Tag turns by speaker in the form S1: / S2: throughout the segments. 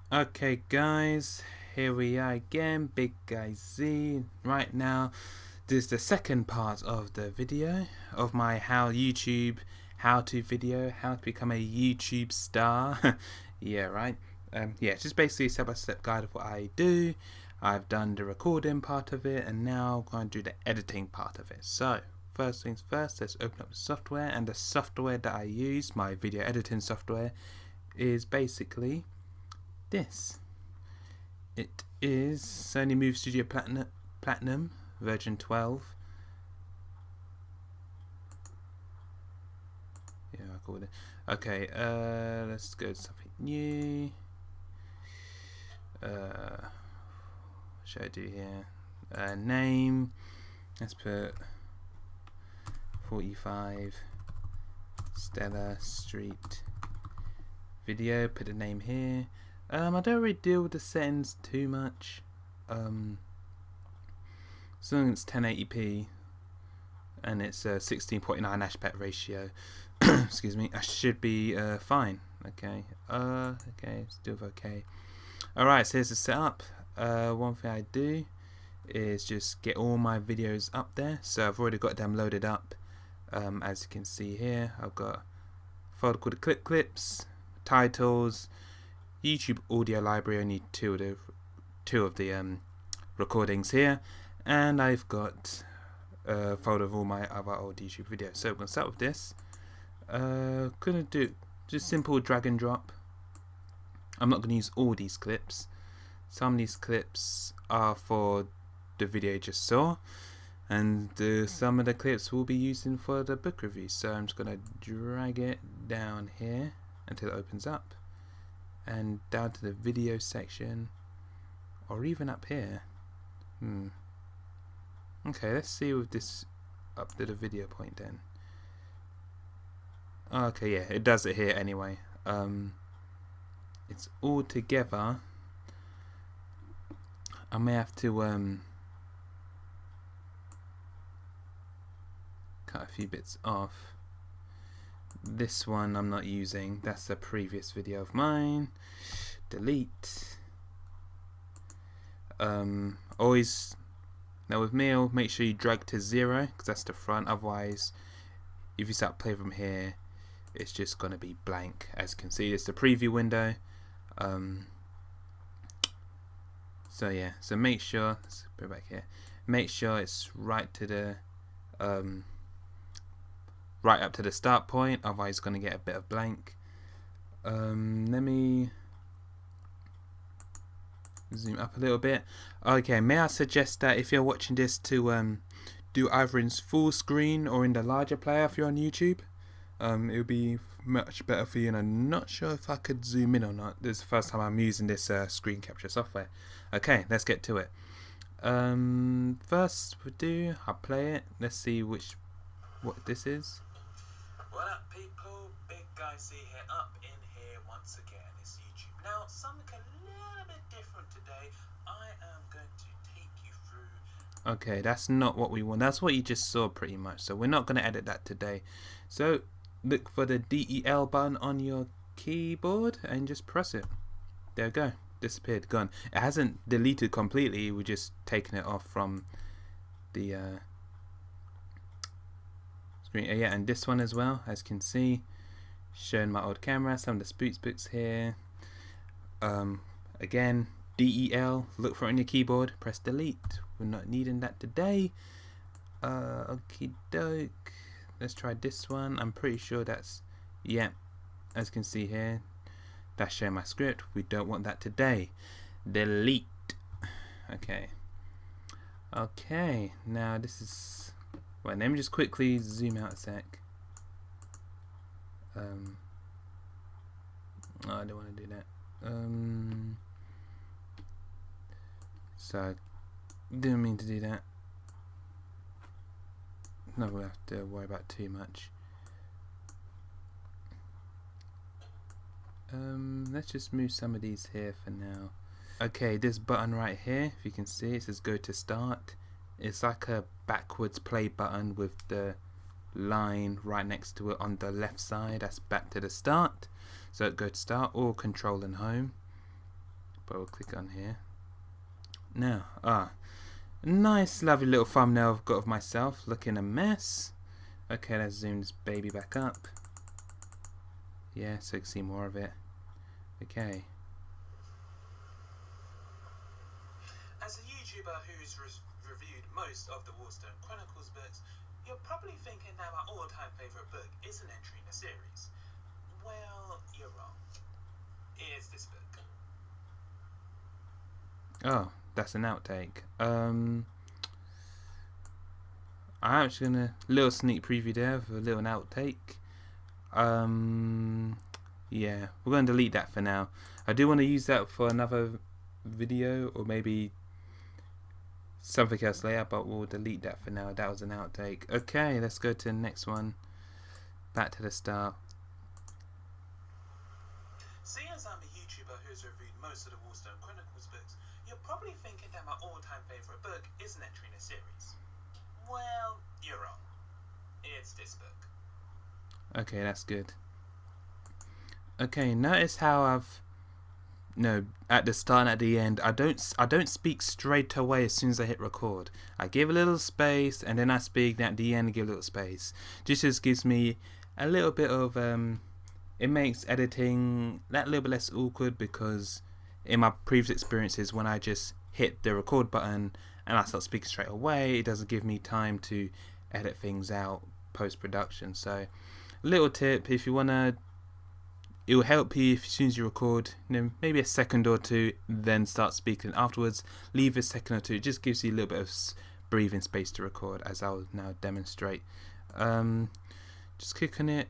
S1: Okay guys, here we are again, Big Guy Z. Right now, this is the second part of the video of my how to video, how to become a YouTube star. Yeah, right. Yeah, just basically a step-by-step guide of what I do. I've done the recording part of it, and now I'm going to do the editing part of it. So, first things first, let's open up the software, and the software that I use, my video editing software, is basically this. It is Sony Move Studio Platinum version 12. Yeah, I called it. Okay, let's go to something new. What should I do here? Name. Let's put 45 Stella Street video. Put the name here. I don't really deal with the settings too much. As long as it's 1080p and it's a 16.9 aspect ratio, excuse me, I should be fine. Okay. Okay, still okay. Alright, so here's the setup. One thing I do is just get all my videos up there. So I've already got them loaded up. As you can see here, I've got a folder called clips, titles, YouTube audio library. I need two of the recordings here, and I've got a folder of all my other old YouTube videos. So we're gonna start with this. Gonna do just simple drag and drop. I'm not gonna use all these clips. Some of these clips are for the video you just saw, and some of the clips will be using for the book review. So I'm just gonna drag it down here until it opens up, and down to the video section, or even up here. Okay, let's see with this up to the video point then. Okay, yeah, it does it here anyway. It's all together. I may have to cut a few bits off. This one I'm not using, that's a previous video of mine. Delete. Always, now with meal, make sure you drag to 0 because that's the front. Otherwise, if you start playing from here, it's just gonna be blank. As you can see, it's the preview window. So yeah, so make sure, let's go back here, make sure it's right to the right up to the start point, otherwise it's going to get a bit of blank. Let me zoom up a little bit. Okay, may I suggest that if you're watching this to do either in full screen or in the larger player if you're on YouTube, it would be much better for you, and I'm not sure if I could zoom in or not. This is the first time I'm using this screen capture software. Okay, let's get to it. First I'll play it. Let's see what this is.
S2: What up, people? Big Guy Z here, up in here once again. It's YouTube. Now, something a little bit different today. I am going to take you through.
S1: Okay, that's not what we want. That's what you just saw pretty much. So we're not going to edit that today. So look for the DEL button on your keyboard and just press it. There we go. Disappeared, gone. It hasn't deleted completely. We're just taking it off from the screen. Yeah, and this one as well, as you can see, showing my old camera, some of the spooks books here. Again, DEL, look for it on your keyboard, press delete. We're not needing that today. Okie doke. Let's try this one. I'm pretty sure that's, yeah, as you can see here, that's showing my script. We don't want that today. Delete. Okay. Okay, now this is, well, let me just quickly zoom out a sec. Oh, I don't want to do that. So I didn't mean to do that. No, we'll have to worry about too much. Let's just move some of these here for now. Okay, this button right here, if you can see, it says go to start. It's like a backwards play button with the line right next to it on the left side. That's back to the start. So go to start, or control and home. but we'll click on here. Now, nice lovely little thumbnail I've got of myself looking a mess. Okay, let's zoom this baby back up. Yeah, so you can see more of it. Okay.
S2: As a YouTuber who's reviewed most of the Wallstone Chronicles books, you're probably thinking that my all-time favourite book is an entry in the series. Well, you're wrong. It is this book.
S1: Oh, that's an outtake. I'm actually gonna little sneak preview there of a little outtake. Yeah, we're gonna delete that for now. I do want to use that for another video or maybe something else later, but we'll delete that for now. That was an outtake. Okay, let's go to the next one. Back to the start.
S2: Seeing as I'm a YouTuber who's reviewed most of the Wallstone Chronicles books, you're probably thinking that my all-time favourite book is an entry in the series. Well, you're wrong. It's this book.
S1: Okay, that's good. Okay, notice how I've at the start and at the end I don't speak straight away as soon as I hit record. I give a little space and then I speak, and at the end I give a little space. Just gives me a little bit of it makes editing that little bit less awkward, because in my previous experiences when I just hit the record button and I start speaking straight away, it doesn't give me time to edit things out post-production. So little tip, if you wanna, it will help you if as soon as you record, maybe a second or two, then start speaking afterwards. Leave a second or two. It just gives you a little bit of breathing space to record, as I'll now demonstrate. Just click on it.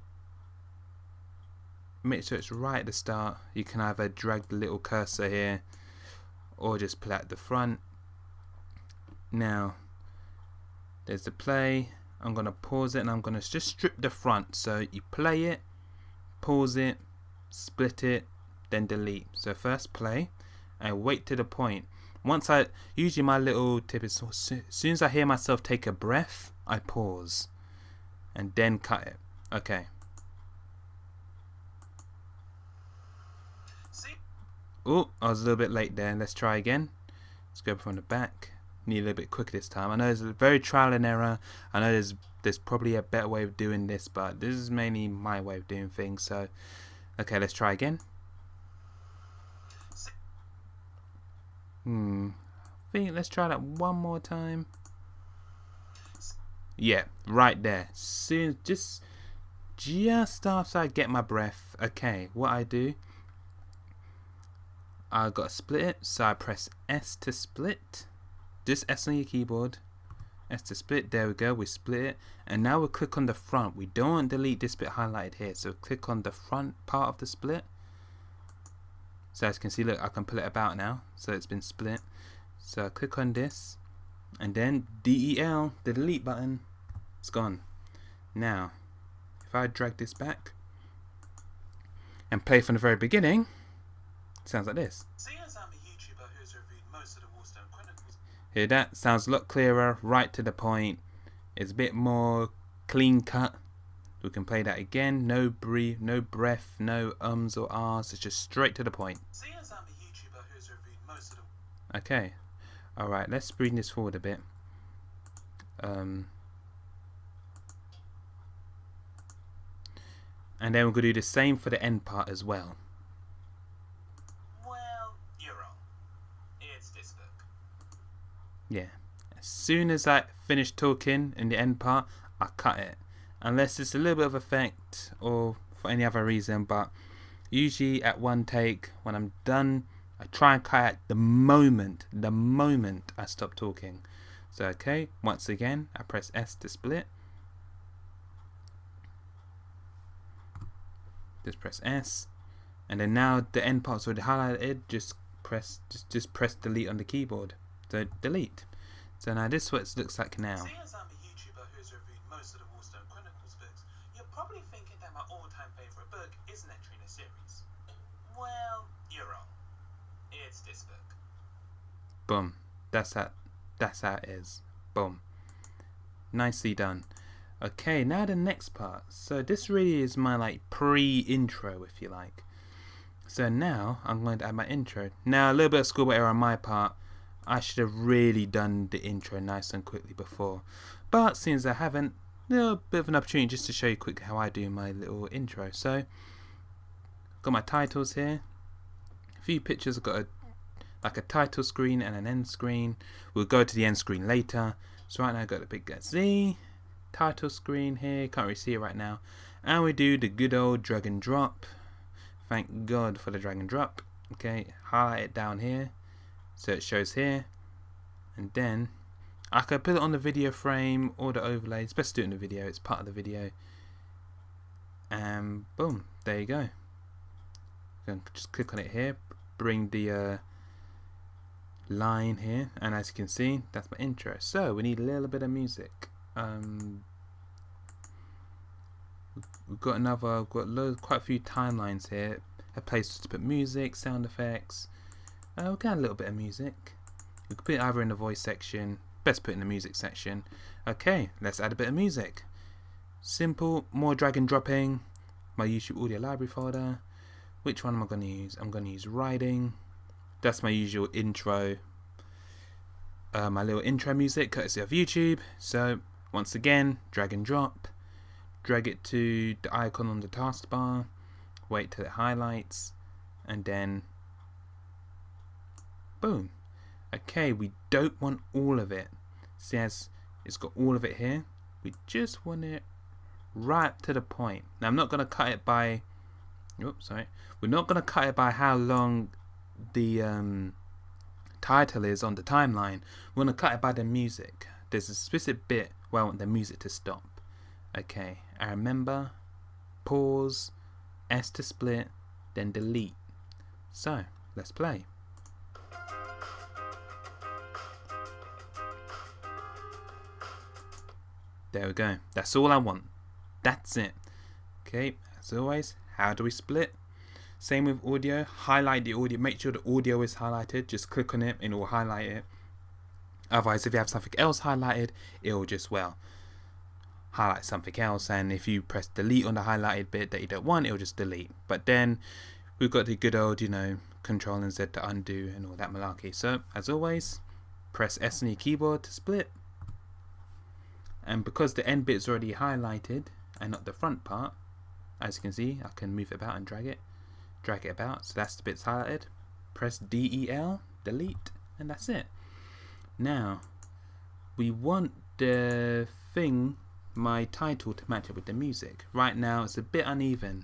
S1: Make sure it's right at the start. You can either drag the little cursor here or just pull out the front. Now, there's the play. I'm going to pause it and I'm going to just strip the front. So you play it, pause it, split it, then delete. So first play and wait to the point. Usually my little tip is, as soon as I hear myself take a breath, I pause and then cut it. Okay. Oh, I was a little bit late there. Let's try again. Let's go from the back. Need a little bit quicker this time. I know there's a very trial and error. I know there's probably a better way of doing this, but this is mainly my way of doing things. So, okay, let's try again. I think let's try that one more time. Yeah, right there. Soon, just after I get my breath. Okay, what I do, I got to split it, so I press S to split. Just S on your keyboard. S to split. There we go. We split it, and now we'll click on the front. We don't want to delete this bit highlighted here, so click on the front part of the split. So as you can see, look, I can pull it about now, so it's been split. So click on this, and then DEL, the delete button. It's gone. Now, if I drag this back and play from the very beginning, it sounds like this.
S2: Seeing as I'm a YouTuber who's reviewed most of the Wallstone Chronicles.
S1: Hear that? Sounds a lot clearer, right to the point. It's a bit more clean cut. We can play that again. No breathe, no breath, no ums or ahs. It's just straight to the point.
S2: Seeing as I'm a YouTuber who's reviewed most of the.
S1: Okay. Alright, let's bring this forward a bit. And then we're going to do the same for the end part as well.
S2: Well, you're wrong. It's this book.
S1: Yeah. As soon as I finish talking in the end part, I cut it. Unless it's a little bit of effect or for any other reason, but usually at one take, when I'm done, I try and cut at the moment I stop talking. So okay, once again, I press S to split. Just press S, and then now the end part's already highlighted. Just press delete on the keyboard. So delete. So now this is what it looks like now.
S2: Seeing as I'm a YouTuber who's reviewed most of the Wallstone Chronicles books, you're probably thinking that my all-time favourite book is an entry in a series. Well, you're wrong. It's this book.
S1: Boom. That's how it is. Boom. Nicely done. Okay, now the next part. So this really is my like pre-intro, if you like. So now I'm going to add my intro. Now a little bit of schoolboy error on my part. I should have really done the intro nice and quickly before, but since I haven't, a little bit of an opportunity just to show you quickly how I do my little intro. So got my titles here, a few pictures. I've got a title screen and an end screen. We'll go to the end screen later. So right now I've got the big Z title screen here, can't really see it right now, and we do the good old drag and drop. Thank God for the drag and drop. Okay, highlight it down here so it shows here, and then I could put it on the video frame or the overlay. It's best to do it in the video, it's part of the video, and boom, there you go. Just click on it here, bring the line here, and as you can see, that's my intro. So we need a little bit of music. We've got quite a few timelines here, a place to put music, sound effects. We've got a little bit of music. We could put it either in the voice section, best put it in the music section. Okay, let's add a bit of music. Simple, more drag and dropping. My YouTube audio library folder. Which one am I going to use? I'm going to use writing. That's my usual intro. My little intro music, courtesy of YouTube. So once again, drag and drop. Drag it to the icon on the taskbar. Wait till it highlights, and then boom. Okay, we don't want all of it. See, as it's got all of it here, we just want it right to the point. Now I'm not going to cut it by, oops, sorry. We're not going to cut it by how long the title is on the timeline. We're going to cut it by the music. There's a specific bit where I want the music to stop. Okay, I remember, pause, S to split, then delete. So let's play. There we go. That's all I want. That's it. Okay, as always, how do we split? Same with audio. Highlight the audio. Make sure the audio is highlighted. Just click on it and it will highlight it. Otherwise, if you have something else highlighted, it will just, well, highlight something else. And if you press delete on the highlighted bit that you don't want, it will just delete. But then we've got the good old, Control and Z to undo and all that malarkey. So, as always, press S on your keyboard to split. And because the end bit is already highlighted and not the front part, as you can see, I can move it about and drag it about. So that's the bits highlighted. Press DEL, delete, and that's it. Now, we want the thing, my title, to match up with the music. Right now, it's a bit uneven.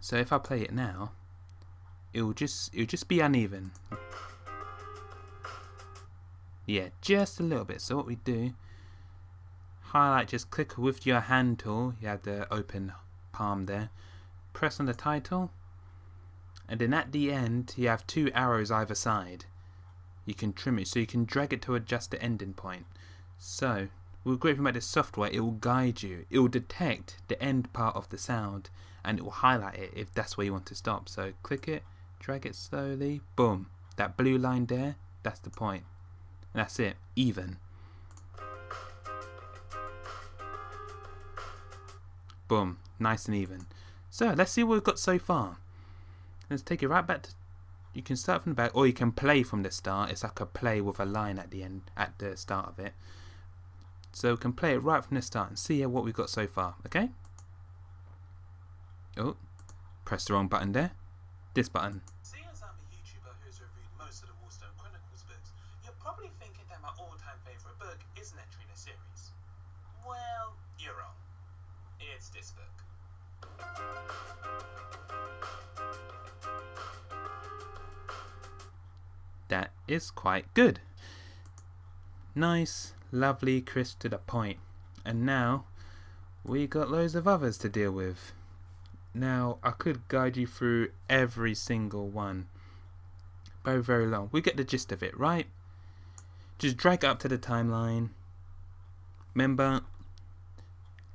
S1: So if I play it now, it'll just be uneven. Yeah, just a little bit. So what we do, highlight, just click with your hand tool. You have the open palm there. Press on the title, and then at the end you have two arrows either side. You can trim it, so you can drag it to adjust the ending point. So what's great about this software, it will guide you. It will detect the end part of the sound, and it will highlight it if that's where you want to stop. So click it, drag it slowly, boom. That blue line there, that's the point. And that's it, even. Boom, nice and even. So let's see what we've got so far. Let's take it right back to, you can start from the back, or you can play from the start. It's like a play with a line at the end, at the start of it. So we can play it right from the start and see what we've got so far, okay? Oh, press the wrong button there. This button.
S2: Seeing as I'm a YouTuber who's reviewed most of the Wallstone Chronicles books, you're probably thinking that my all-time favourite book is an entry in a series. Well, you're wrong. It's this book.
S1: That is quite good. Nice, lovely, crisp to the point. And now we got loads of others to deal with. Now I could guide you through every single one. Very, very long. We get the gist of it, right? Just drag it up to the timeline. Remember,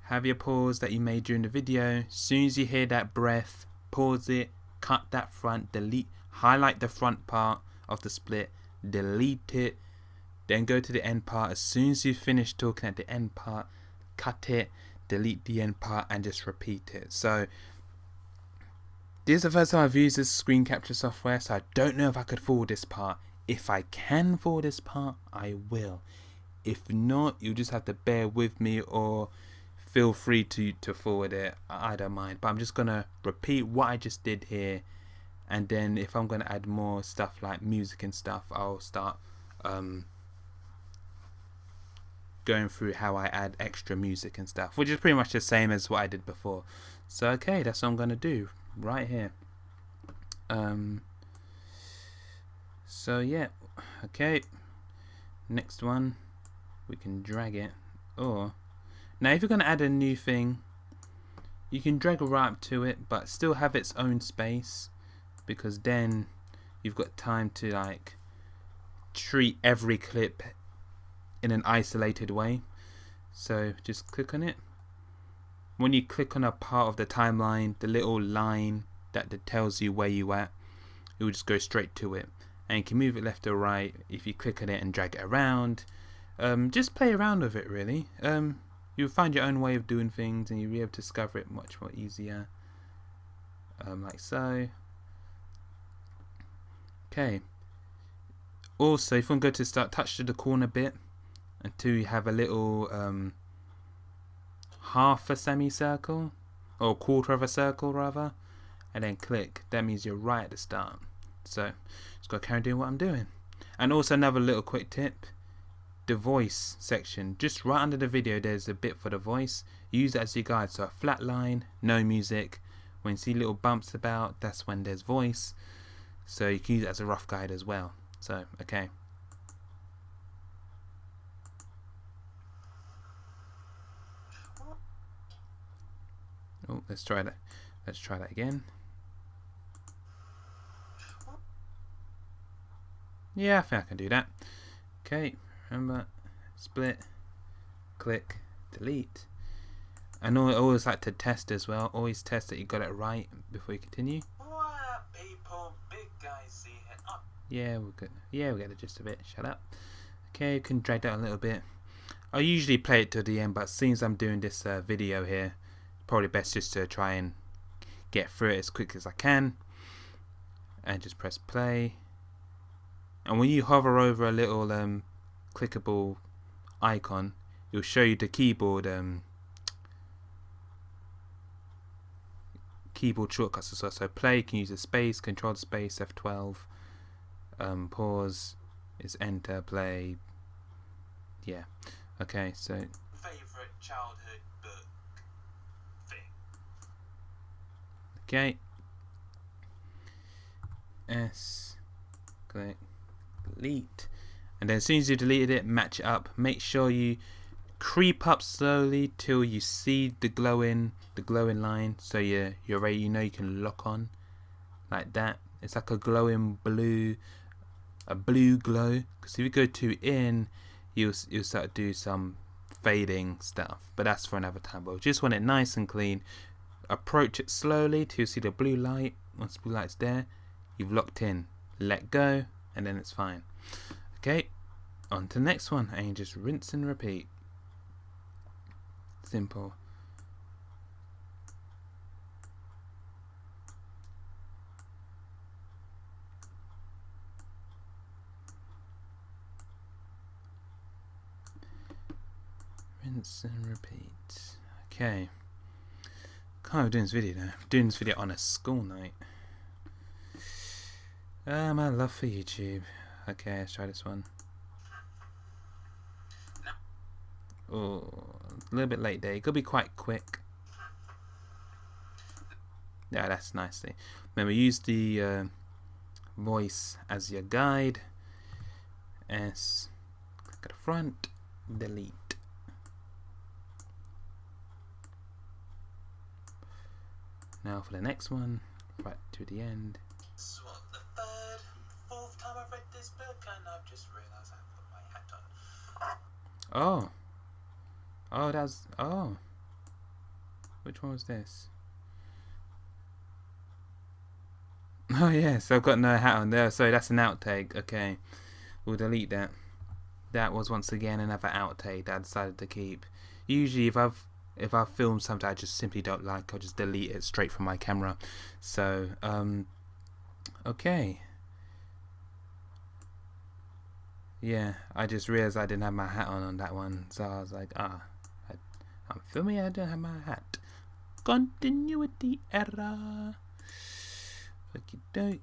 S1: have your pause that you made during the video. As soon as you hear that breath, pause it, cut that front, delete, highlight the front part of the split, delete it, then go to the end part. As soon as you finish talking at the end part, cut it, delete the end part, and just repeat it. So This is the first time I've used this screen capture software, so I don't know if I could forward this part. If I can forward this part, I will. If not, you'll just have to bear with me, or feel free to forward it. I don't mind. But I'm just going to repeat what I just did here. And then if I'm going to add more stuff like music and stuff, I'll start going through how I add extra music and stuff, which is pretty much the same as what I did before. So okay, that's what I'm going to do right here. So yeah, okay, next one, we can drag it. Or now if you're going to add a new thing, you can drag it right up to it, but still have its own space, because then you've got time to like treat every clip in an isolated way. So just click on it. When you click on a part of the timeline, the little line that tells you where you at, it will just go straight to it, and you can move it left or right if you click on it and drag it around. Just play around with it really. You'll find your own way of doing things, and you'll be able to discover it much more easier, like so. Okay, also if you want to go to start, touch to the corner bit until you have a little half a semicircle, or quarter of a circle rather, and then click. That means you're right at the start. So just got to carry on doing what I'm doing. And also another little quick tip, the voice section, just right under the video there's a bit for the voice. Use that as your guide. So a flat line, no music. When you see little bumps about, that's when there's voice. So you can use it as a rough guide as well. So okay. Oh, let's try that. Let's try that again. Yeah, I think I can do that. Okay, remember, split, click, delete. And I always like to test as well. Always test that you got it right before you continue.
S2: What people, big guys see it up.
S1: Yeah, we're good. Yeah, we get the gist of it. Shut up. Okay, you can drag that a little bit. I usually play it to the end, but since I'm doing this video here, probably best just to try and get through it as quick as I can. And just press play. And when you hover over a little clickable icon, it'll show you the keyboard shortcuts as well. So play, you can use the space, control the space, F12. Pause is enter, play. Yeah. Okay, so
S2: Favorite childhood book thing.
S1: okay. S, click, delete, and then as soon as you deleted it, match it up. Make sure you creep up slowly till you see the glowing line, so you're ready. You know you can lock on like that. It's like a glowing blue, a blue glow. Because if you go too in, you'll start to do some fading stuff. But that's for another time. But just want it nice and clean. Approach it slowly till you see the blue light. Once the blue light's there, you've locked in. Let go, and then it's fine. Okay, on to the next one, and you just rinse and repeat. Simple. Rinse and repeat. Okay. Can't be doing this video now. I'm doing this video on a school night. My love for YouTube. Okay, let's try this one. Oh, a little bit late there. It could be quite quick. Yeah, that's nicely. Remember, use the voice as your guide. S, click at the front, delete. Now for the next one, right to the end.
S2: This was the third, fourth time I've read this book, and I've just realised I put my hat on.
S1: Oh. Oh, that's... Oh. Which one was this? Oh, yes. I've got no hat on there. Sorry, that's an outtake. Okay. We'll delete that. That was once again another outtake that I decided to keep. Usually, if I've if I film something I just simply don't like, I'll just delete it straight from my camera. So okay, yeah, I just realized I didn't have my hat on that one, so I was like, I'm filming, I don't have my hat. Continuity error. Okie doke.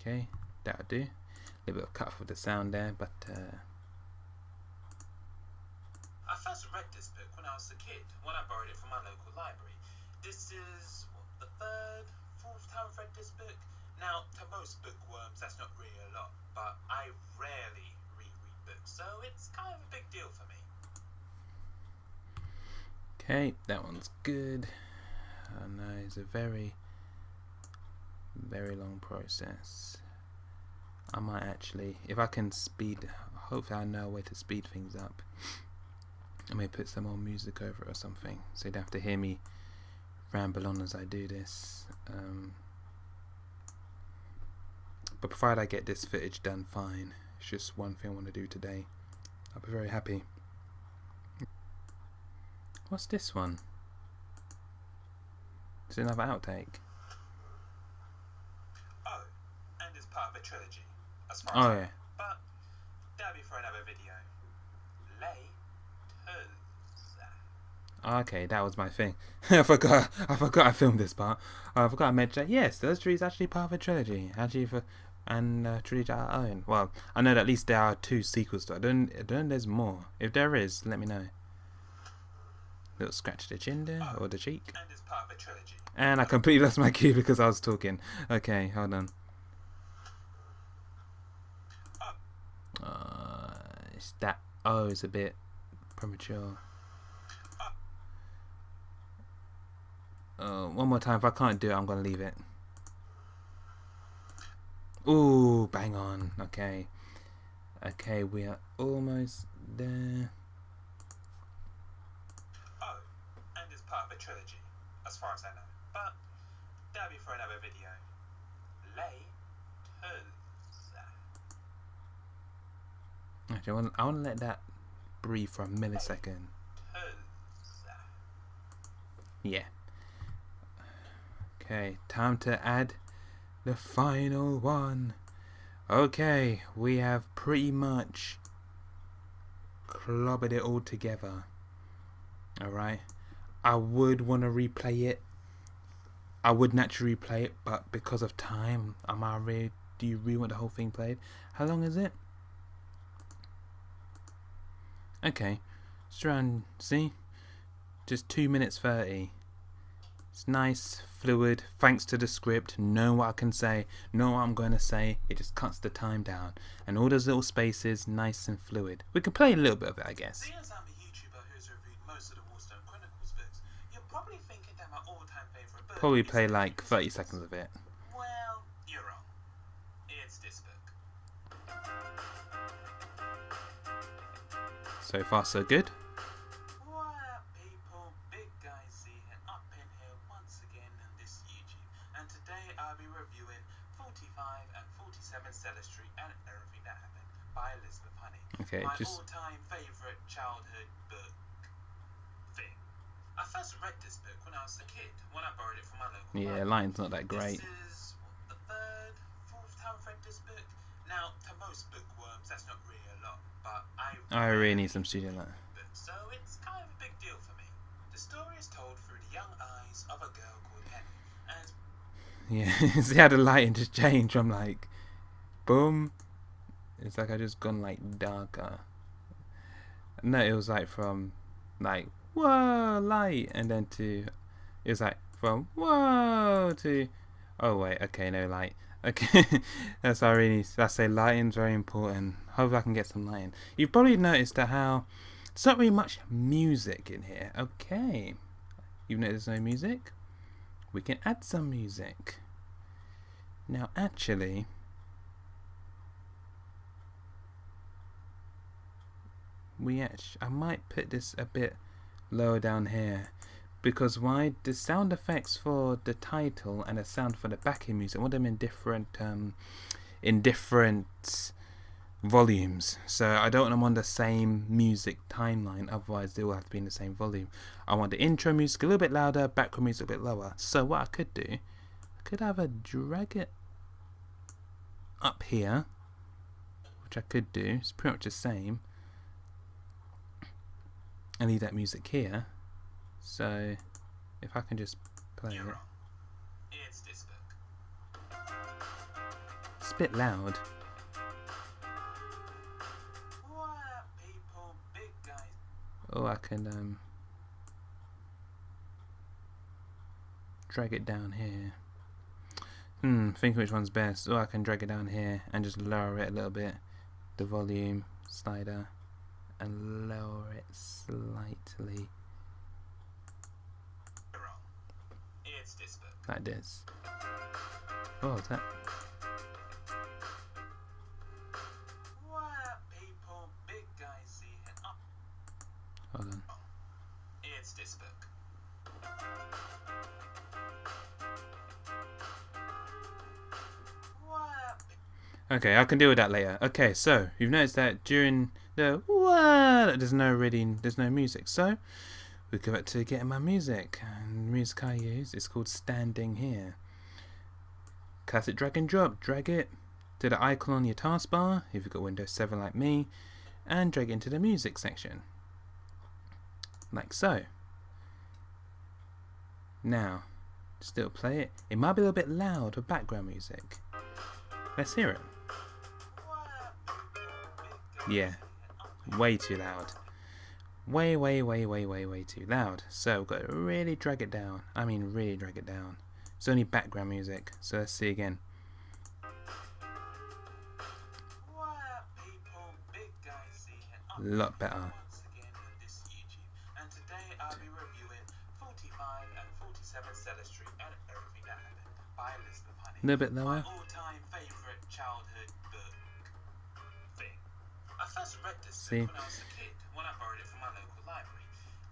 S1: Okay, that'll do. A little bit of cut off of the sound there, but
S2: I first read this book when I was a kid, when I borrowed it from my local library. This is the third, fourth time I've read this book. Now, to most bookworms, that's not really a lot, but I rarely reread books, so it's kind of a big deal for me.
S1: okay, that one's good. I know it's a very, very long process. I might actually, if I can speed, hopefully I know a way to speed things up. I may put some more music over it or something, so you don't have to hear me ramble on as I do this. But provided I get this footage done fine, it's just one thing I want to do today. I'll be very happy. What's this one? It's another outtake.
S2: Oh, and it's part of a trilogy, as far as
S1: Oh
S2: I
S1: yeah.
S2: know. But that'll be for another video.
S1: Okay, that was my thing. I forgot I filmed this part. I forgot I mentioned that, yes, those trees actually part of a trilogy. Actually trilogy I own. Well, I know that at least there are 2 sequels to it. I don't know there's more. If there is, let me know. Little scratch to the chin there, or the cheek.
S2: And it's part of a trilogy.
S1: And I completely lost my cue because I was talking. Okay, hold on. It's that. Oh, it's a bit premature. One more time. If I can't do it, I'm gonna leave it. Ooh, bang on. Okay. Okay, we are almost there.
S2: Oh, and it's part of a trilogy, as far as I know. But that'll be for another video.
S1: Actually, I want to let that breathe for a millisecond. Yeah. Okay, time to add the final one. Okay, we have pretty much clobbered it all together. Alright. I would want to replay it. I would naturally replay it, but because of time, do you really want the whole thing played? How long is it? Okay, it's around, see? Just 2 minutes 30. It's nice, fluid, thanks to the script, know what I can say, know what I'm going to say, it just cuts the time down. And all those little spaces, nice and fluid. We can play a little bit of it, I guess.
S2: Seeing as I'm a YouTuber who's reviewed most of the Warstone Chronicles books, you're probably thinking that my all-time favourite book
S1: Probably
S2: is
S1: play
S2: the
S1: like 30
S2: Chronicles.
S1: seconds of it.
S2: Well, you're wrong. It's this book.
S1: So far so good.
S2: What up, people? Big guy Z and up in here once again on this YouTube. And today I'll be reviewing 45 and 47 Cellar Street and Everything That Happened by Elizabeth Honey.
S1: Okay,
S2: My
S1: just
S2: all-time favourite childhood book thing. I first read this book when I was a kid, when I borrowed it from my local
S1: yeah,
S2: library.
S1: line's not that great.
S2: This is the third, fourth time I've read this book. Now, to most bookworms, that's not really a lot, but
S1: I really need some studio light.
S2: so it's kind of a big deal for me. The story is told through the young eyes of a girl called Henny, and
S1: Yeah, see how the lighting just changed from like, boom. It's like I just gone like darker. No, it was like from like, whoa, light, and then to, it was like from whoa to, oh wait, okay, no light. Okay, that's how I really, that's say lighting's very important. Hope I can get some lighting. You've probably noticed that how there's not really much music in here. Okay, you've noticed no music? We can add some music. Now actually, I might put this a bit lower down here, because why? The sound effects for the title and the sound for the backing music, I want them in different volumes. So I don't want them on the same music timeline, otherwise they all have to be in the same volume. I want the intro music a little bit louder, background music a bit lower. So what I could do, I could either drag it up here, which I could do, it's pretty much the same, and leave that music here. So if I can just play it.
S2: It's this book.
S1: It's a bit loud.
S2: What people, big guys.
S1: Oh, I can drag it down here. Think which one's best. Oh, I can drag it down here and just lower it a little bit. The volume slider, and lower it slightly.
S2: It's this book.
S1: Like this. Oh, is that?
S2: What people, big guys see it.
S1: Hold on.
S2: It's this book.
S1: Okay, I can deal with that later. Okay, so you've noticed that during the what, there's no music. So we go back to getting my music. And the music I use is called Standing Here. Classic drag and drop. Drag it to the icon on your taskbar if you've got Windows 7 like me, and drag it into the music section, like so. Now, still play it. It might be a little bit loud with background music. Let's hear it. Yeah, way too loud. Way too loud. So we've got to really drag it down. I mean really drag it down. It's only background music. So let's see again. A lot better.
S2: And today I'll be reviewing 45 and 47 Cellar Street and everything that happened by Elizabeth Honey.
S1: A little bit lower.
S2: My all-time favourite childhood book thing. I first read this book when I was a kid, when I borrowed it from my local library.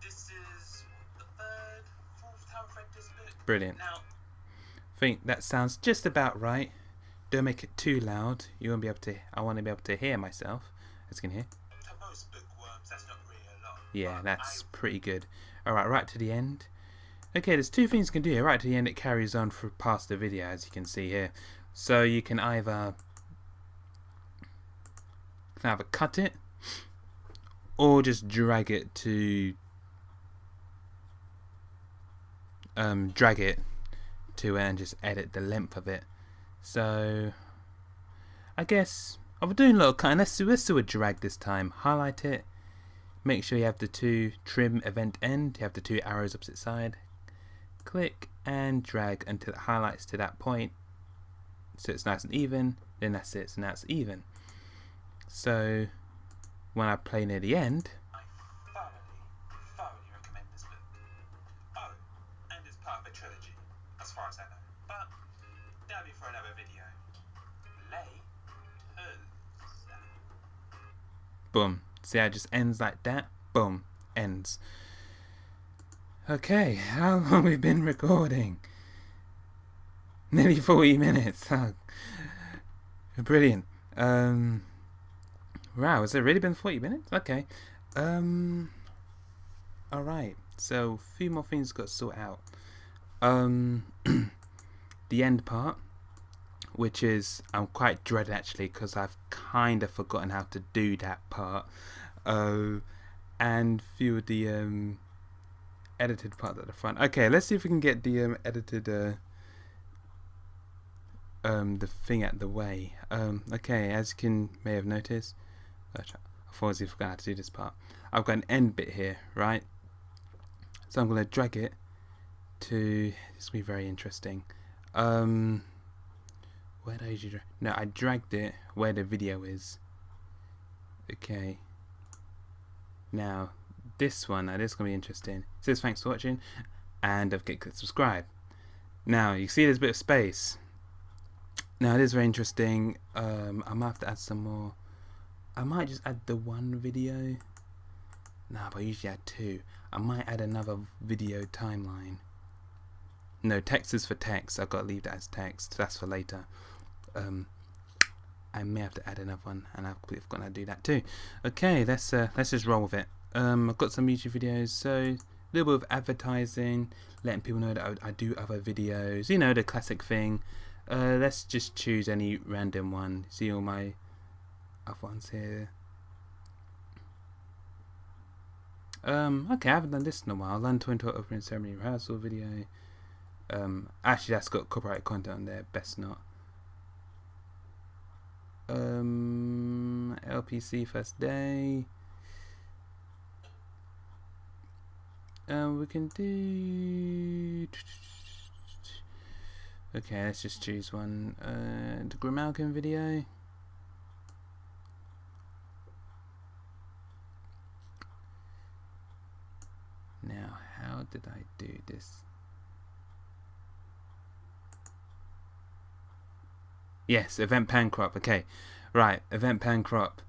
S2: This is the third, fourth time I've read this book.
S1: Brilliant.
S2: Now,
S1: I think that sounds just about right. Don't make it too loud. You won't be able to. I want to be able to hear myself, as you can hear.
S2: to most bookworms, that's not really a lot.
S1: Yeah,
S2: But
S1: that's pretty good. Alright, right to the end. Okay, there's two things you can do here. Right to the end, it carries on for past the video, as you can see here. So you can either cut it, or just drag it to and just edit the length of it. So I guess I'm doing a little cutting. Let's do a drag this time. Highlight it. Make sure you have the two trim event end. You have the two arrows opposite side. Click and drag until it highlights to that point, so it's nice and even. Then that's it. So now it's even. So when I play near the end,
S2: I thoroughly recommend this book. Oh, and it's part of a trilogy, as far as I know. But that'll be for another video.
S1: boom. See how it just ends like that? Boom. Ends. Okay, how long have we been recording? Nearly 40 minutes. Oh, brilliant. Wow, has it really been 40 minutes? Okay. Alright, so a few more things got to sort out. The end part, which is I'm quite dreading actually, because I've kind of forgotten how to do that part. And few of the edited parts at the front. Okay, let's see if we can get the edited the thing out the way. Okay, as you may have noticed, I thought I forgot how to do this part. I've got an end bit here, right? So I'm going to drag it to. This will be very interesting. Where did you drag? No, I dragged it where the video is. Okay. Now this one, this is going to be interesting. It says thanks for watching, and don't forget to click subscribe. Now you see there's a bit of space. Now it is very interesting. I might have to add some more. I might just add the one video. Nah, but I usually add two. I might add another video timeline. No, text is for text. I've got to leave that as text. That's for later. I may have to add another one, and I've completely forgotten how to do that too. Okay, let's just roll with it. I've got some YouTube videos, so a little bit of advertising, letting people know that I do other videos, you know, the classic thing. Let's just choose any random one. See all my other ones here. Okay, I haven't done this in a while. Learn to enter opening ceremony rehearsal video. Actually, that's got copyright content on there. Best not. LPC first day. We can do. Okay, let's just choose one. The Grimalkin video. Now, how did I do this? Yes, event pan crop. Okay, right, event pan crop.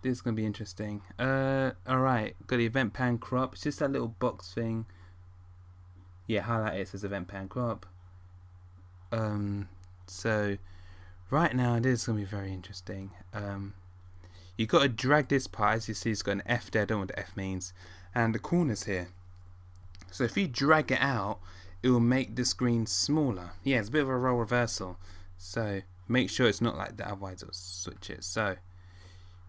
S1: This is gonna be interesting. All right, got the event pan crop. It's just that little box thing. Yeah, highlight it, says event pan crop. So right now this is gonna be very interesting. You got to drag this part. As you see, it's got an F there. I don't know what the F means, and the corners here. So if you drag it out, it will make the screen smaller. Yeah, it's a bit of a role reversal. So make sure it's not like that, otherwise it'll switch it. So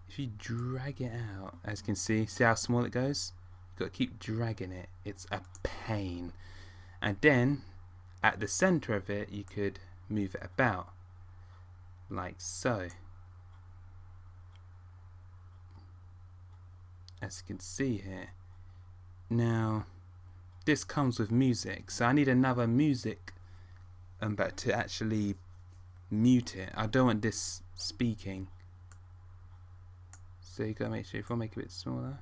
S1: if you drag it out, as you can see how small it goes? You've got to keep dragging it. It's a pain. And then at the center of it, you could move it about like so. As you can see here. Now this comes with music, so I need another music but to actually mute it. I don't want this speaking, so you gotta make sure, if I make it a bit smaller,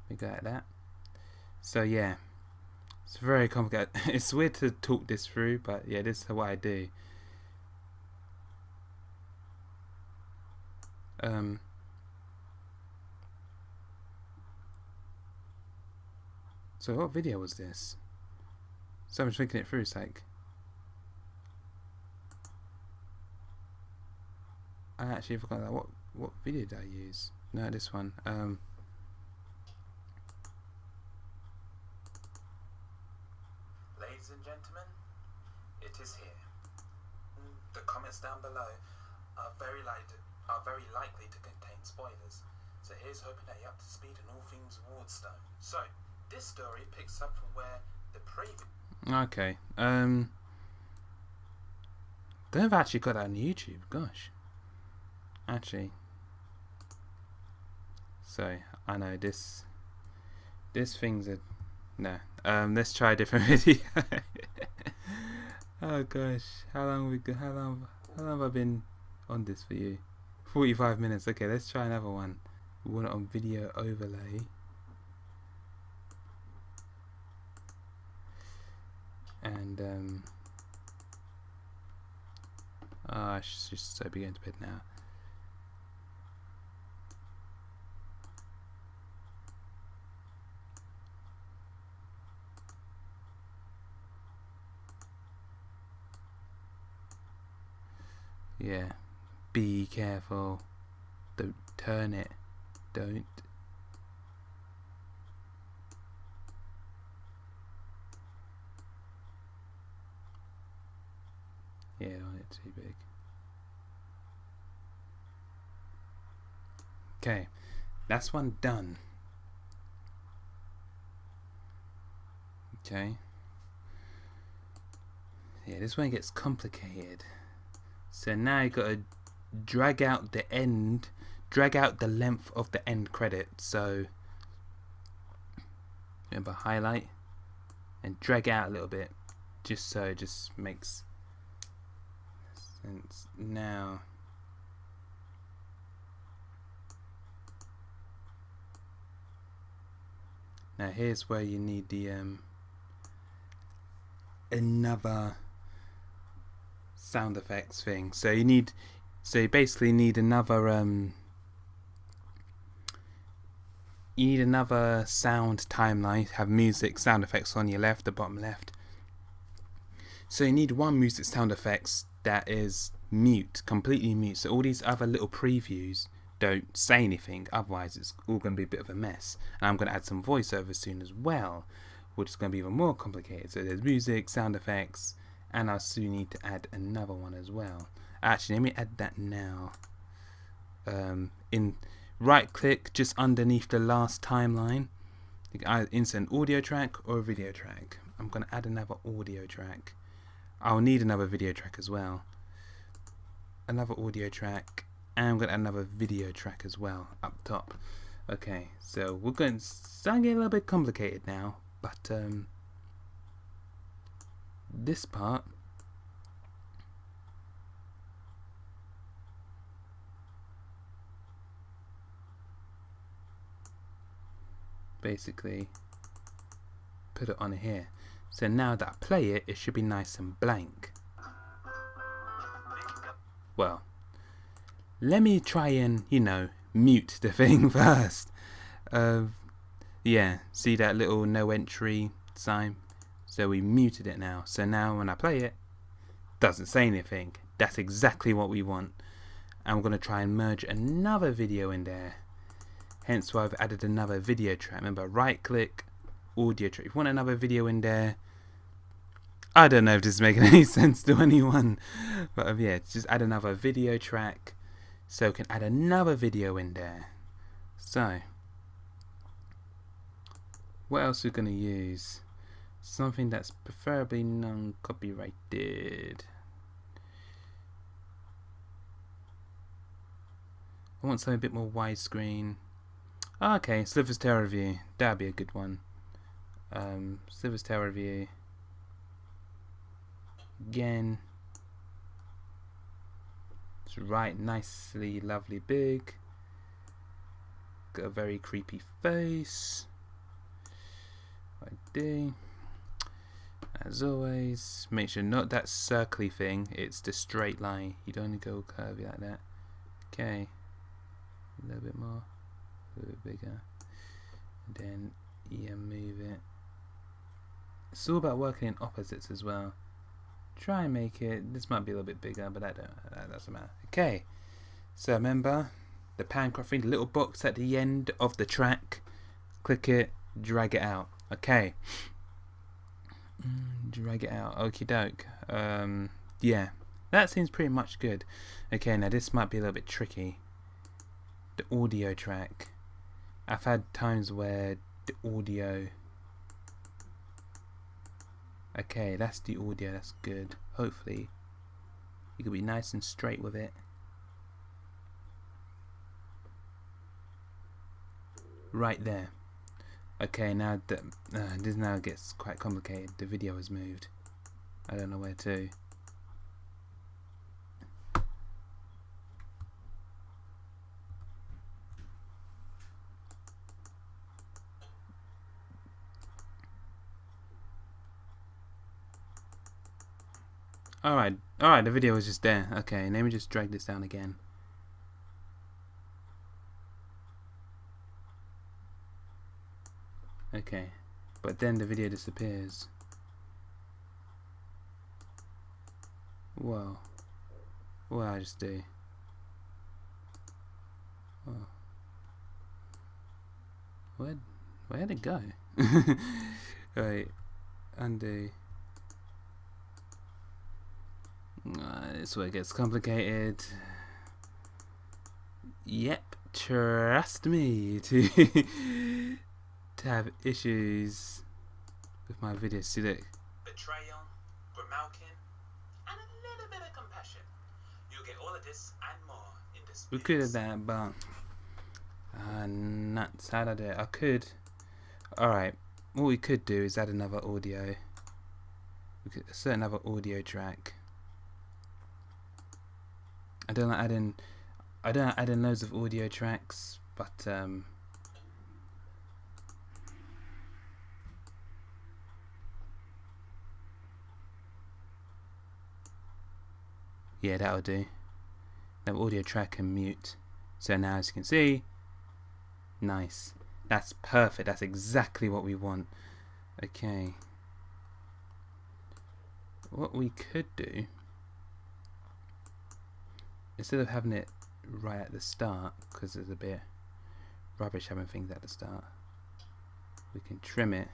S1: we go like that. So yeah, it's very complicated. It's weird to talk this through, but yeah, this is what I do. So what video was this? So I'm just thinking it through. It's like, I actually forgot that. What video did I use? No, this one.
S2: Ladies and gentlemen, it is here. The comments down below are very likely to contain spoilers. So here's hoping that you're up to speed on all things Wardstone. So this story picks up from where the previous.
S1: Okay. They've actually got that on YouTube. Gosh. Actually. So I know this thing's a no. Let's try a different video. Oh gosh, how long have I been on this for you? 45 minutes. Okay, let's try another one. We want it on video overlay. And I should just be going to bed now. Yeah, be careful. Don't turn it. Don't. Yeah, I want it too big. Okay, that's one done. Okay. Yeah, this one gets complicated. So now you got to drag out the end, drag out the length of the end credit. So remember, highlight and drag out a little bit, just so it just makes sense. Now here's where you need the another sound effects thing. So you basically need another you need another sound timeline. Have music sound effects on your left, the bottom left. So you need one music sound effects that is mute, completely mute. So all these other little previews don't say anything, otherwise it's all going to be a bit of a mess. And I'm going to add some voiceover soon as well, which is going to be even more complicated. So there's music, sound effects, and I soon need to add another one as well. Actually, let me add that now. In right click just underneath the last timeline, you can either insert an audio track or a video track. I'm going to add another audio track. I'll need another video track as well. Another audio track, and I'm going to add another video track as well up top. Okay, so we're going to start getting a little bit complicated now, but this part basically put it on here. So now that I play it, it should be nice and blank. Well, let me try and, you know, mute the thing first. Yeah, see that little no entry sign? So we muted it now. So now when I play it, doesn't say anything. That's exactly what we want. And we're going to try and merge another video in there. Hence why I've added another video track. Remember, right click, audio track. If you want another video in there, I don't know if this is making any sense to anyone, but yeah, just add another video track so we can add another video in there. So what else are we going to use? Something that's preferably non-copyrighted. I want something a bit more widescreen. Okay, Sliver's Tail Review. That'd be a good one. Sliver's Tail Review. Again. It's right, nicely, lovely, big. Got a very creepy face. Like D. As always, make sure not that circly thing. It's the straight line. You don't go curvy like that. Okay. A little bit more. A little bit bigger, and then yeah, move it. It's all about working in opposites as well. Try and make it. This might be a little bit bigger, but that doesn't matter. Okay, so remember the pan crop thing, the little box at the end of the track. Click it, drag it out. Okay, drag it out. Okie doke. Yeah, that seems pretty much good. Okay, now this might be a little bit tricky. The audio track. I've had times where the audio. Okay, that's the audio, that's good. Hopefully you can be nice and straight with it. Right there. Okay, now that this now gets quite complicated. The video has moved. I don't know where to. Alright, the video is just there. Okay, let me just drag this down again. Okay, but then the video disappears. Whoa. What did I just do? Oh. Where'd it go? Right, undo. This is where it gets complicated. Yep, trust me to have issues with my videos. See that?
S2: Betrayal, Grimalkin, and a little bit of compassion. You'll get all of this and more in this
S1: We could have that, but nuts. How'd I do it? I could. Alright, what we could do is add another audio. We could insert another audio track. I don't like adding loads of audio tracks, but yeah, that'll do. Now audio track and mute. So now as you can see, nice. That's perfect. That's exactly what we want. Okay. What we could do instead of having it right at the start, because it's a bit rubbish having things at the start, we can trim it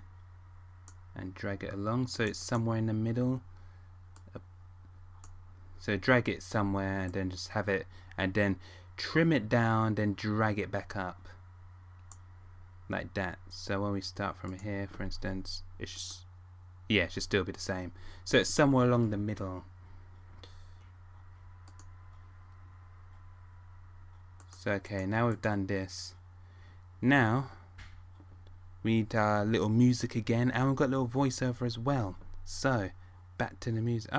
S1: and drag it along so it's somewhere in the middle. So drag it somewhere and then just have it, and then trim it down, then drag it back up like that. So when we start from here, for instance, it's just, yeah, it should still be the same. So it's somewhere along the middle. So okay, now we've done this. Now we need our little music again, and we've got a little voiceover as well. So back to the music.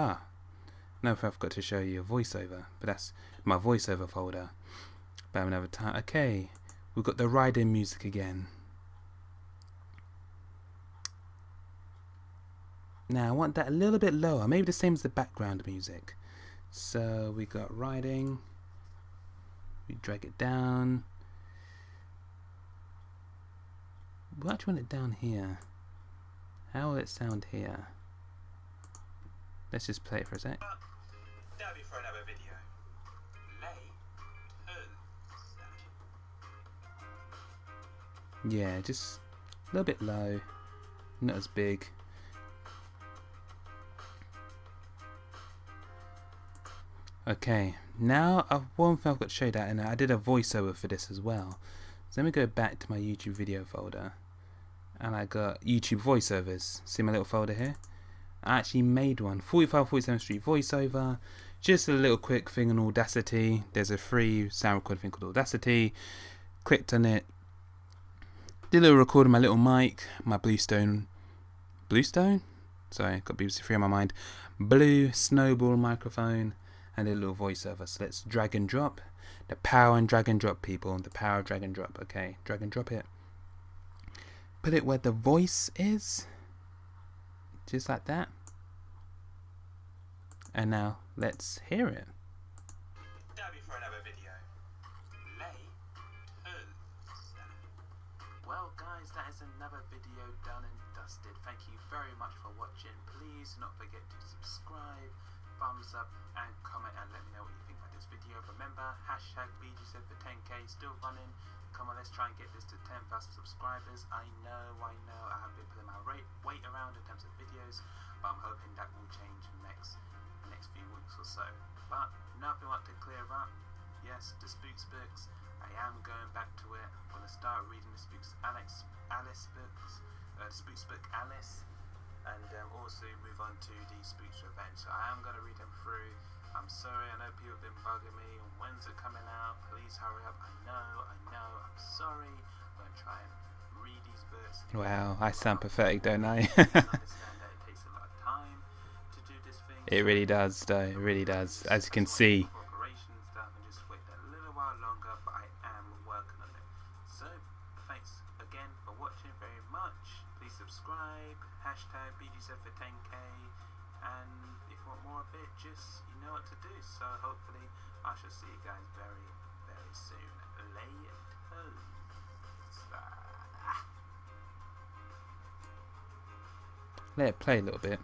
S1: No, I forgot to show you a voiceover, but that's my voiceover folder. But another time. Okay, we've got the riding music again. Now I want that a little bit lower, maybe the same as the background music. So we got riding. We drag it down. We actually want it down here. How will it sound here? Let's just play it for a sec.
S2: That'll be for another video.
S1: Yeah, just a little bit low, not as big. Okay, now one thing I've got to show you that, and I did a voiceover for this as well. So let me go back to my YouTube video folder, and I got YouTube voiceovers. See my little folder here? I actually made one, 4547 Street voiceover. Just a little quick thing on Audacity. There's a free sound recording thing called Audacity. Clicked on it. Did a little recording, my little mic, my Bluestone? Sorry, got BBC 3 on my mind. Blue Snowball microphone, and a little voiceover. So let's drag and drop. The power and drag and drop, people. The power of drag and drop. Okay, drag and drop it. Put it where the voice is. Just like that. And now let's hear it.
S2: That'll be for another video. Well guys, that is another video done and dusted. Thank you very much for watching. Please do not forget to subscribe, thumbs up and comment, and let me know what you think about this video. Remember, hashtag BG7 for 10k still running. Come on, let's try and get this to 10,000 subscribers. I know I have been putting my weight around in terms of videos, but I'm hoping that will change in the next few weeks or so. But nothing like to clear up. Yes, the Spooks books, I am going back to it. I'm going to start reading the Spooks Alice books, the Spooks book Alice, and also move on to the Spooks Revenge. So I am going to read them through. I'm sorry, I know people have been bugging me. When's it coming out? Please hurry up. I know, I'm sorry. I'm going to try and read these books.
S1: Wow, I sound pathetic, don't I?
S2: Understand that it takes a lot of time to do this thing.
S1: It really does, though. It really does. As you can see.
S2: Preparation stuff, and just wait a little while longer, but I am working on it. So, thanks again for watching very much. Please subscribe, hashtag BG7 for 10k, and if you want more of it, just you know what to do. So hopefully I shall see you guys very, very soon. Later.
S1: Let it play a little bit.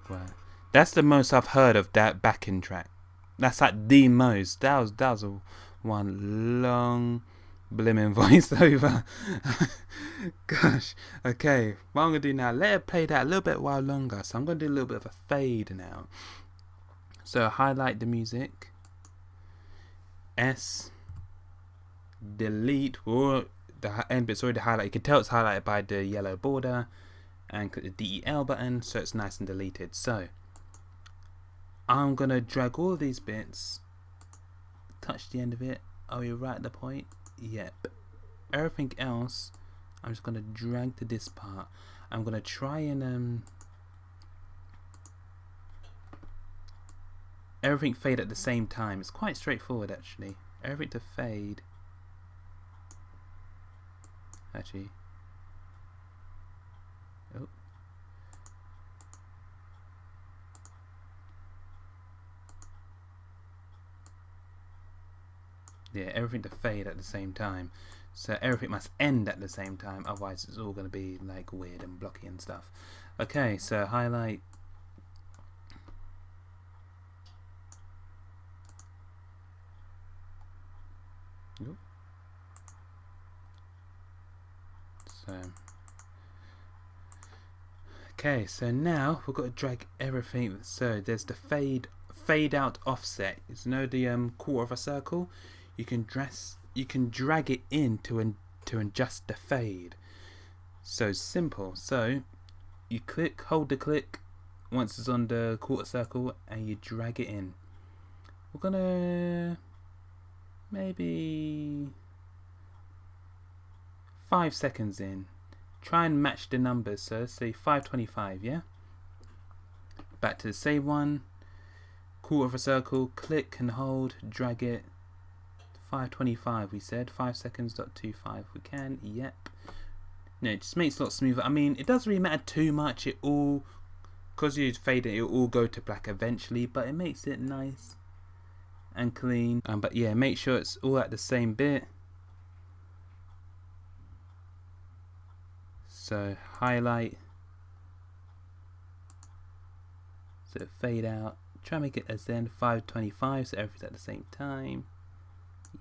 S1: Wow. That's the most I've heard of that backing track. That's like the most. That was a one long blimmin' voiceover. Gosh. Okay, what I'm gonna do now, let it play that a little bit while longer. So I'm gonna do a little bit of a fade now. So highlight the music. S. Delete, or the end bit's already highlighted. You can tell it's highlighted by the yellow border, and click the DEL button so it's nice and deleted. So I'm gonna drag all of these bits, touch the end of it. Are we right at the point? Yep. Everything else I'm just gonna drag to this part. I'm gonna try and everything fade at the same time. It's quite straightforward actually. Everything to fade. Actually. Oh. yeah, everything to fade at the same time. So everything must end at the same time, otherwise it's all going to be like weird and blocky and stuff. Okay, so highlight. So okay, so now we've got to drag everything. So there's the fade out offset. It's the quarter of a circle. You can drag it in to adjust the fade. So simple. So you hold the click once it's on the quarter circle, and you drag it in. We're gonna maybe 5 seconds in. Try and match the numbers. So let's say 525. Yeah. Back to the same one. Quarter of a circle. Click and hold. Drag it. 525. We said 5 seconds. .25. We can. Yep. No, it just makes it a lot smoother. I mean, it doesn't really matter too much. It all, because you fade it, it'll all go to black eventually, but it makes it nice and clean. But yeah, make sure it's all at the same bit. So highlight, so fade out. Try and make it as then 525, so everything's at the same time.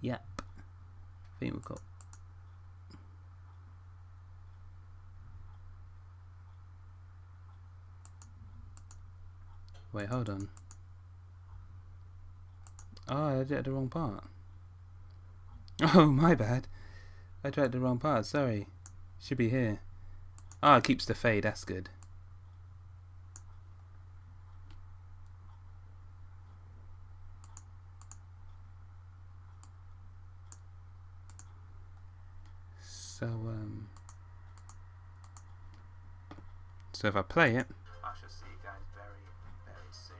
S1: Yep. I think we've got. Wait, hold on. Oh, I did the wrong part. Oh, my bad. I tried the wrong part, sorry. Should be here. Oh, it keeps the fade, that's good. So if I play it, I shall see you guys very, very soon.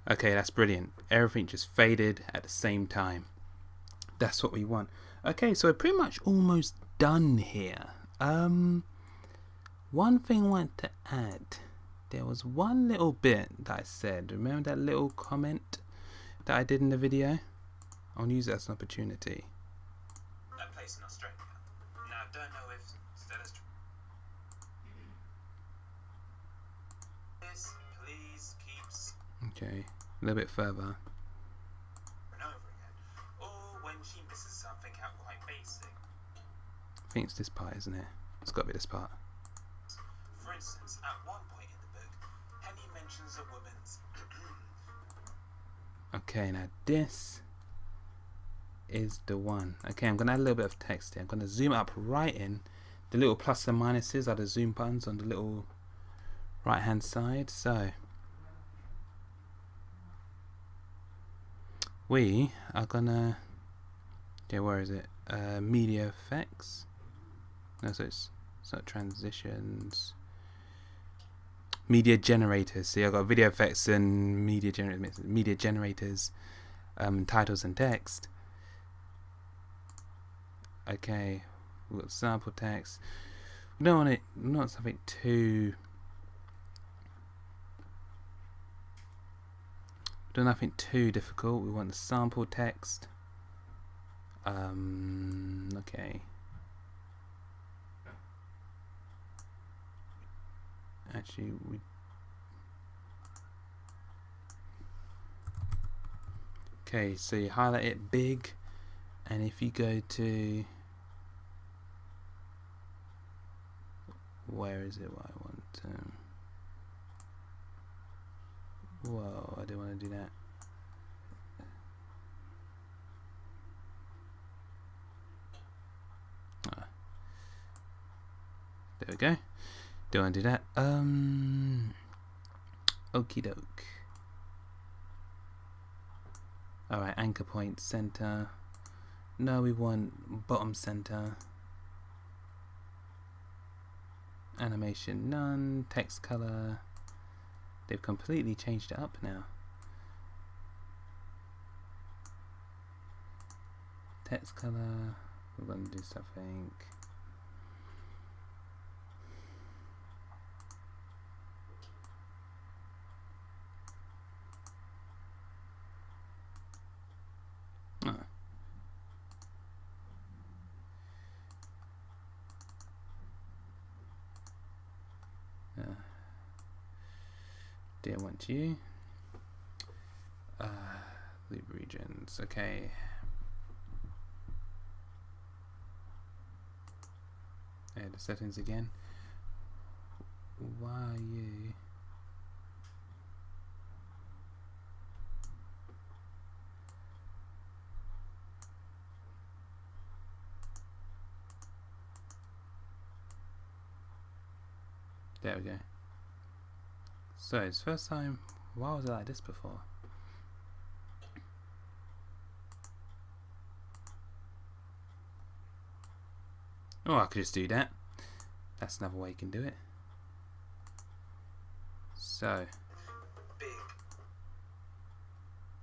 S1: Okay, that's brilliant. Everything just faded at the same time. That's what we want. Okay, so we're pretty much almost done here. One thing I want to add. There was one little bit that I said. Remember that little comment that I did in the video? I want to use it as an opportunity.
S2: A place in Australia. Now, don't know if Stella's. This, please keeps.
S1: Okay, a little bit further. I think it's this part, isn't it? It's got to be this part.
S2: For instance, at one point in the book, Henny mentions a woman's.
S1: Okay, now this is the one. Okay, I'm going to add a little bit of text here. I'm going to zoom up right in. The little plus and minuses are the zoom buttons on the little right hand side. So we are going to. Okay, where is it? Media effects. No, so it's not transitions. Media generators. See, I've got video effects and media generators, titles and text. Okay, we've got sample text. We don't want it, not something too. Do nothing too difficult. We want the sample text. Okay. Actually, okay, so you highlight it big, and if you go to, where is it? What I want? Whoa, I don't want to do that. There we go. Don't want to do that. Okie doke. Alright, anchor point, center. No, we want bottom center. Animation none. Text color. They've completely changed it up now. Text color, we're going to do something. Oh. Dear want you. Loop regions, okay. The settings again. Why are you? There we go. So it's first time. Why was it like this before? Oh, I could just do that. That's another way you can do it. So.
S2: Big.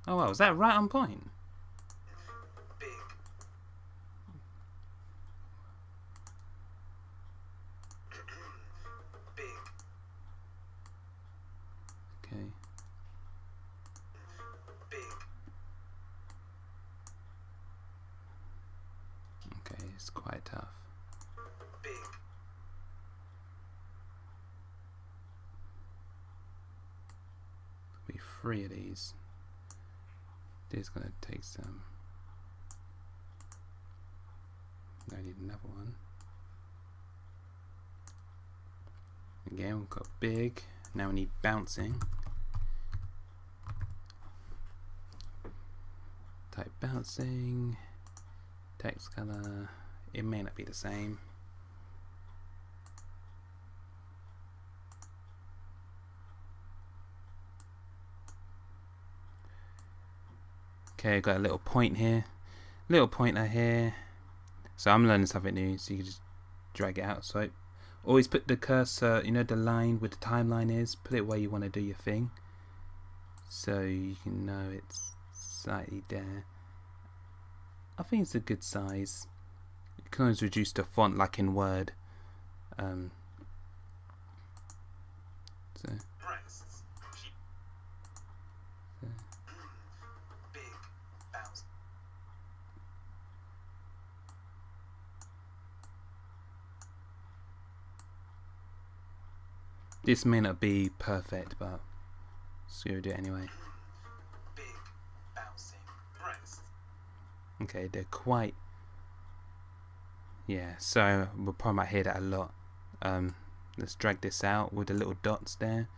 S1: Oh wow, was that right on point?
S2: Big. Big.
S1: Okay.
S2: Big.
S1: Okay, it's quite tough.
S2: Big.
S1: Be 3 of these. This is gonna take some. I need another one. Again, we've got big. Now we need bouncing. Type bouncing. Text color. It may not be the same. Okay, got a little point here, little pointer here. So I'm learning something new, so you can just drag it out. So always put the cursor, you know, the line where the timeline is, put it where you want to do your thing, so you can know it's slightly there. I think it's a good size. You can always reduce the font like in Word. So. This may not be perfect, but let's go do it anyway.
S2: Big bouncing breasts.
S1: Okay, they're quite. Yeah, so we'll probably might hear that a lot. Let's drag this out with the little dots there.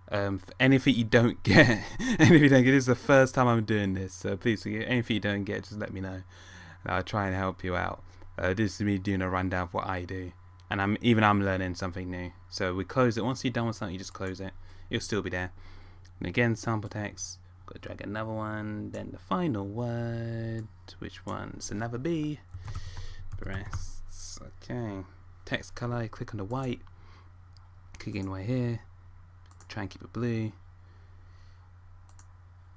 S1: For anything you don't get, anything you don't get, this is the first time I'm doing this, so please, anything you don't get, just let me know. And I'll try and help you out. This is me doing a rundown of what I do. And I'm learning something new. So we close it. Once you're done with something, you just close it. It'll still be there. And again, sample text. Got to drag another one. Then the final word. Which one's another B? Breasts. Okay. Text color. Click on the white. Click in right here. Try and keep it blue.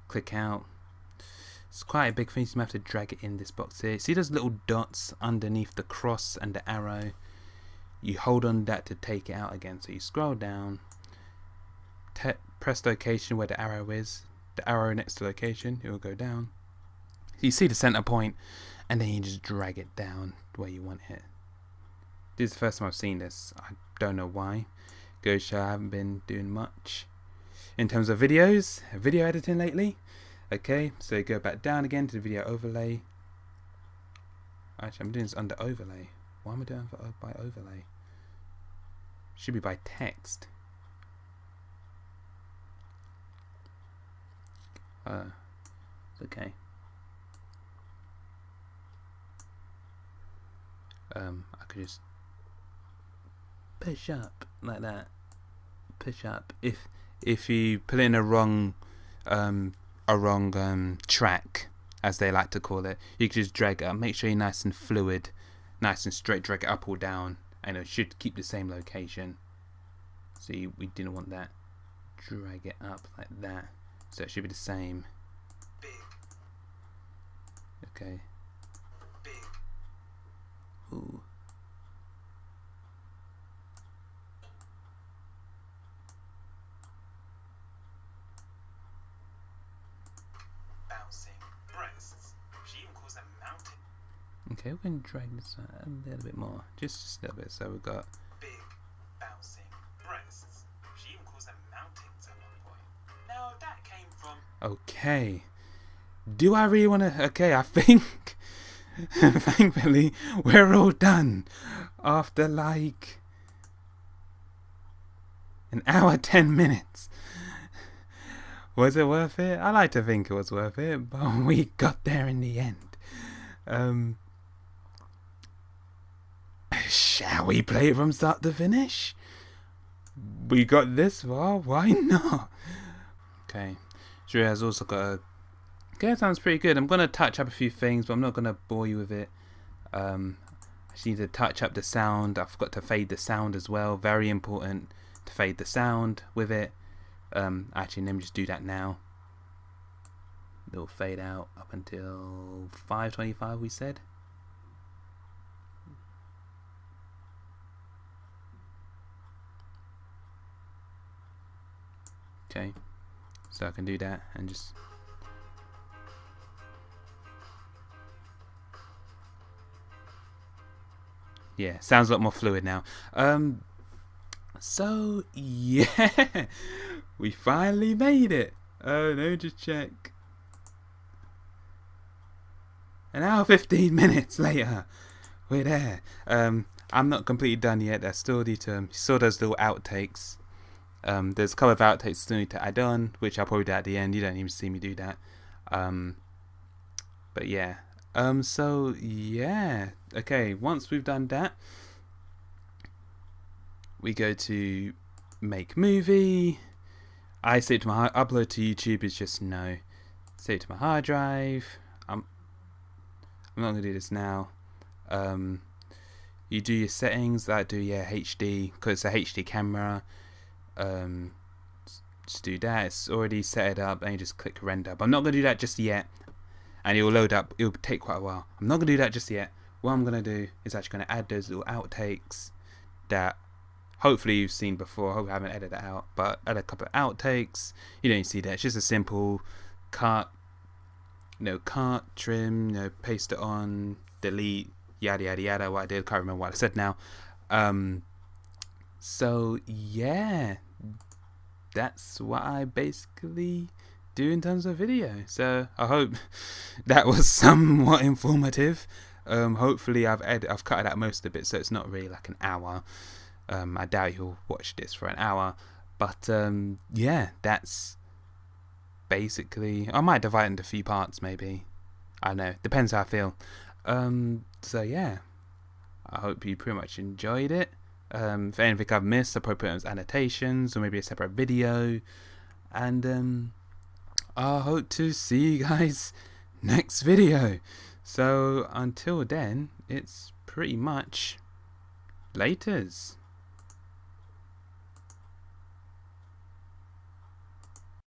S1: Click out. It's quite a big thing. So you have to drag it in this box here. See those little dots underneath the cross and the arrow? You hold on that to take it out again. So you scroll down, press location where the arrow is, the arrow next to location, it will go down. So you see the center point, and then you just drag it down where you want it. This is the first time I've seen this. I don't know why. Goes to show I haven't been doing much in terms of video editing lately. Okay, so you go back down again to the video overlay. Actually, I'm doing this under overlay. Why am I doing by overlay? Should be by text. It's okay. I could just push up like that. Push up. If you put it in a wrong track, as they like to call it, you can just drag it up. Make sure you're nice and fluid. Nice and straight, drag it up or down, and it should keep the same location. So we didn't want that. Drag it up like that, so it should be the same.
S2: Big.
S1: Okay. Okay, we can drag this a little bit more, just a little bit. So we've got
S2: big, bouncing breasts. She even calls them mountains at one point. Now, that came from...
S1: okay. Do I really want to? Okay, I think thankfully we're all done after like an hour 10 minutes. Was it worth it? I like to think it was worth it, but we got there in the end. Shall we play it from start to finish? We got this far, why not? Okay, Drew has also got a... Okay, that sounds pretty good. I'm going to touch up a few things, but I'm not going to bore you with it. I just need to touch up the sound. I forgot to fade the sound as well. Very important to fade the sound with it. Actually, let me just do that now. It'll fade out up until 5:25, we said. Okay, so I can do that and just... Yeah, sounds a lot more fluid now. So yeah, we finally made it. Oh no, just check. An hour 15 minutes later, we're there. I'm not completely done yet. I still need to saw those little outtakes. There's a couple of outtakes still need to add on, which I'll probably do at the end. You don't even see me do that. But yeah. So yeah. Okay, once we've done that, we go to make movie. I save it to my upload to YouTube is just no. Save it to my hard drive. I'm not gonna do this now. You do your settings. I do HD because it's a HD camera. Just do that. It's already set it up, and you just click render. But I'm not gonna do that just yet, and it will load up. It will take quite a while. I'm not gonna do that just yet. What I'm gonna do is actually gonna add those little outtakes that hopefully you've seen before. I hope I haven't edited that out, but add a couple of outtakes. You don't see that. It's just a simple cut, trim, paste it on, delete, yada yada yada. What I did, can't remember what I said now. So yeah, that's what I basically do in terms of video. So I hope that was somewhat informative. Hopefully I've cut out most of it, so it's not really like an hour. I doubt you'll watch this for an hour, but yeah, that's basically... I might divide it into a few parts, maybe. I don't know, depends how I feel. So yeah, I hope you pretty much enjoyed it. If anything I've missed, I'll probably put it as annotations or maybe a separate video. And I hope to see you guys next video. So until then, it's pretty much laters.